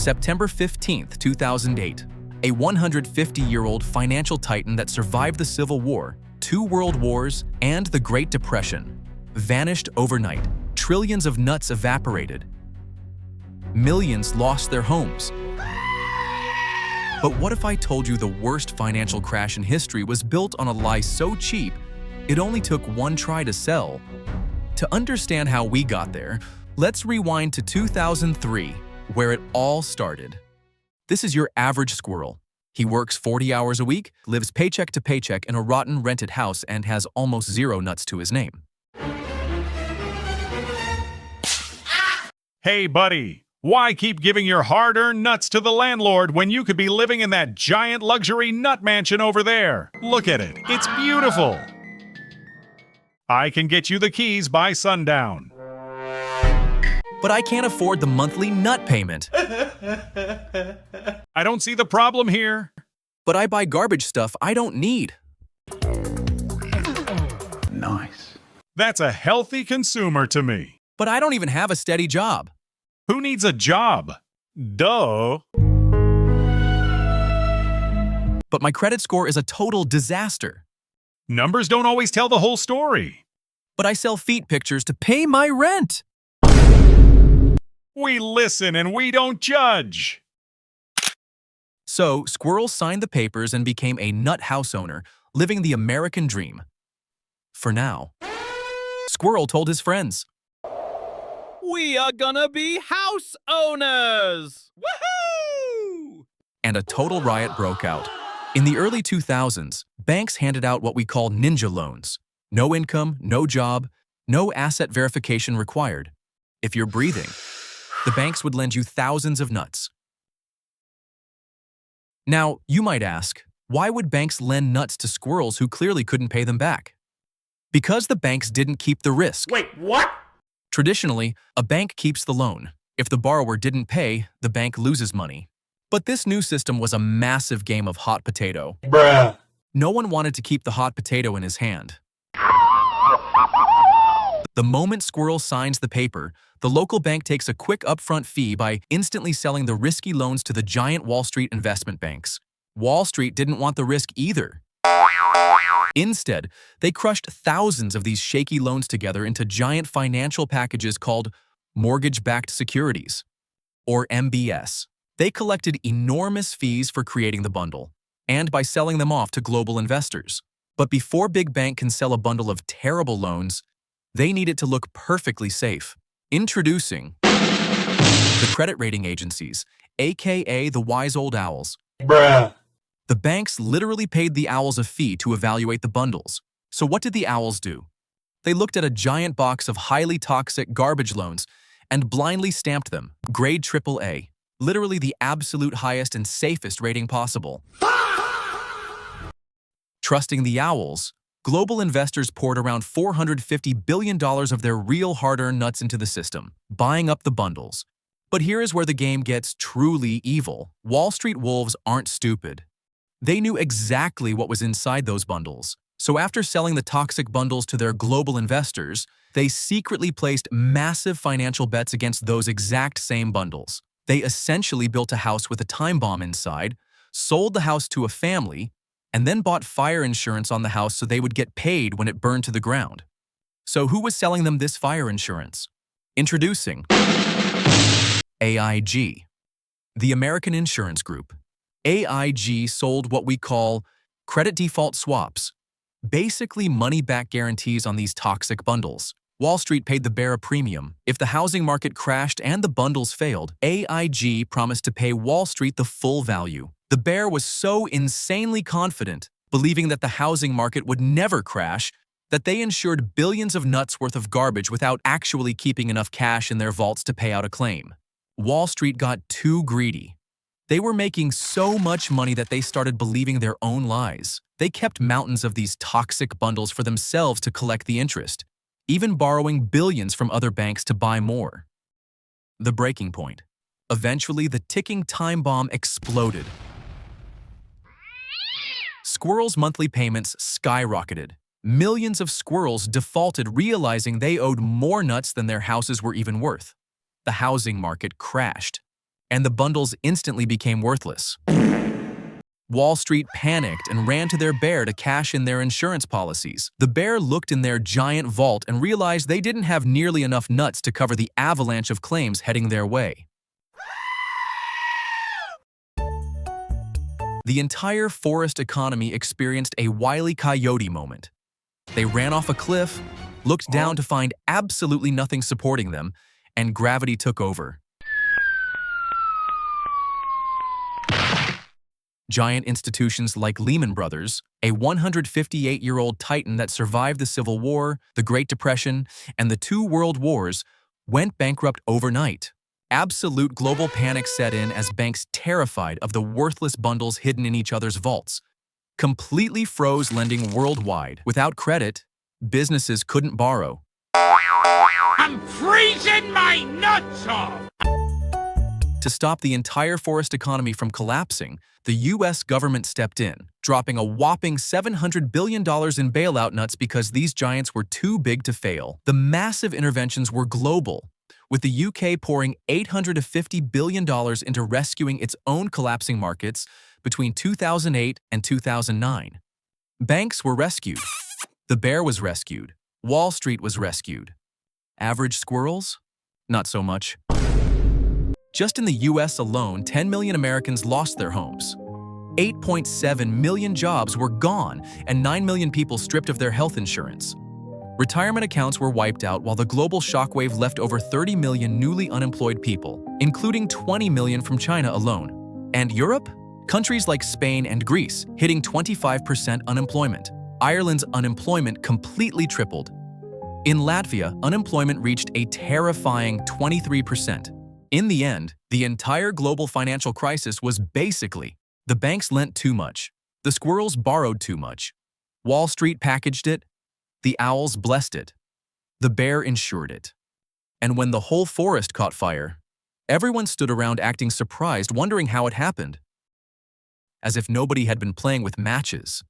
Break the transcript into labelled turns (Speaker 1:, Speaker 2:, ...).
Speaker 1: September 15th, 2008. A 150-year-old financial titan that survived the Civil War, 2 World Wars, and the Great Depression vanished overnight. Trillions of nuts evaporated. Millions lost their homes. But what if I told you the worst financial crash in history was built on a lie so cheap, it only took one try to sell? To understand how we got there, let's rewind to 2003, where it all started. This is your average squirrel. He works 40 hours a week, lives paycheck to paycheck in a rotten rented house, and has almost 0 nuts to his name.
Speaker 2: Hey, buddy, why keep giving your hard-earned nuts to the landlord when you could be living in that giant luxury nut mansion over there? Look at it. It's beautiful. I can get you the keys by sundown.
Speaker 1: But I can't afford the monthly nut payment.
Speaker 2: I don't see the problem here.
Speaker 1: But I buy garbage stuff I don't need.
Speaker 3: Nice.
Speaker 2: That's a healthy consumer to me.
Speaker 1: But I don't even have a steady job.
Speaker 2: Who needs a job? Duh.
Speaker 1: But my credit score is a total disaster.
Speaker 2: Numbers don't always tell the whole story.
Speaker 1: But I sell feet pictures to pay my rent.
Speaker 2: We listen and we don't judge.
Speaker 1: So, Squirrel signed the papers and became a nut house owner, living the American dream. For now. Squirrel told his friends,
Speaker 4: "We are gonna be house owners! Woohoo!"
Speaker 1: And a total riot broke out. In the early 2000s, banks handed out what we call ninja loans. No income, no job, no asset verification required. If you're breathing, the banks would lend you thousands of nuts. Now, you might ask, why would banks lend nuts to squirrels who clearly couldn't pay them back? Because the banks didn't keep the risk.
Speaker 4: Wait, what?
Speaker 1: Traditionally, a bank keeps the loan. If the borrower didn't pay, the bank loses money. But this new system was a massive game of hot potato.
Speaker 3: Bruh.
Speaker 1: No one wanted to keep the hot potato in his hand. The moment Squirrel signs the paper, the local bank takes a quick upfront fee by instantly selling the risky loans to the giant Wall Street investment banks. Wall Street didn't want the risk either. Instead, they crushed thousands of these shaky loans together into giant financial packages called mortgage-backed securities, or MBS. They collected enormous fees for creating the bundle and by selling them off to global investors. But before Big Bank can sell a bundle of terrible loans, they need it to look perfectly safe. Introducing the credit rating agencies, aka the wise old owls.
Speaker 3: Bruh.
Speaker 1: The banks literally paid the owls a fee to evaluate the bundles. So what did the owls do? They looked at a giant box of highly toxic garbage loans and blindly stamped them, grade AAA, literally the absolute highest and safest rating possible. Trusting the owls, global investors poured around $450 billion of their real hard-earned nuts into the system, buying up the bundles. But here is where the game gets truly evil. Wall Street wolves aren't stupid. They knew exactly what was inside those bundles. So after selling the toxic bundles to their global investors, they secretly placed massive financial bets against those exact same bundles. They essentially built a house with a time bomb inside, sold the house to a family, and then bought fire insurance on the house so they would get paid when it burned to the ground. So who was selling them this fire insurance? Introducing AIG, the American Insurance Group. AIG sold what we call credit default swaps, basically money-back guarantees on these toxic bundles. Wall Street paid the bear a premium. If the housing market crashed and the bundles failed, AIG promised to pay Wall Street the full value. The bear was so insanely confident, believing that the housing market would never crash, that they insured billions of nuts worth of garbage without actually keeping enough cash in their vaults to pay out a claim. Wall Street got too greedy. They were making so much money that they started believing their own lies. They kept mountains of these toxic bundles for themselves to collect the interest, even borrowing billions from other banks to buy more. The breaking point. Eventually, the ticking time bomb exploded. Squirrels' monthly payments skyrocketed. Millions of squirrels defaulted, realizing they owed more nuts than their houses were even worth. The housing market crashed. and the bundles instantly became worthless. Wall Street panicked and ran to their bear to cash in their insurance policies. The bear looked in their giant vault and realized they didn't have nearly enough nuts to cover the avalanche of claims heading their way. The entire forest economy experienced a Wile E. Coyote moment. They ran off a cliff, looked down to find absolutely nothing supporting them, and gravity took over. Giant institutions like Lehman Brothers, a 158-year-old titan that survived the Civil War, the Great Depression, and the 2 World Wars, went bankrupt overnight. Absolute global panic set in as banks, terrified of the worthless bundles hidden in each other's vaults, completely froze lending worldwide. Without credit, businesses couldn't borrow.
Speaker 5: I'm freezing my nuts off!
Speaker 1: To stop the entire forest economy from collapsing, the U.S. government stepped in, dropping a whopping $700 billion in bailout nuts because these giants were too big to fail. The massive interventions were global, with the UK pouring $850 billion into rescuing its own collapsing markets between 2008 and 2009. Banks were rescued. The bear was rescued. Wall Street was rescued. Average squirrels? Not so much. Just in the US alone, 10 million Americans lost their homes. 8.7 million jobs were gone, and 9 million people stripped of their health insurance. Retirement accounts were wiped out, while the global shockwave left over 30 million newly unemployed people, including 20 million from China alone. And Europe? Countries like Spain and Greece hitting 25% unemployment. Ireland's unemployment completely tripled. In Latvia, unemployment reached a terrifying 23%. In the end, the entire global financial crisis was basically the banks lent too much, the squirrels borrowed too much, Wall Street packaged it, the owls blessed it, the bear insured it. And when the whole forest caught fire, everyone stood around acting surprised, wondering how it happened. As if nobody had been playing with matches.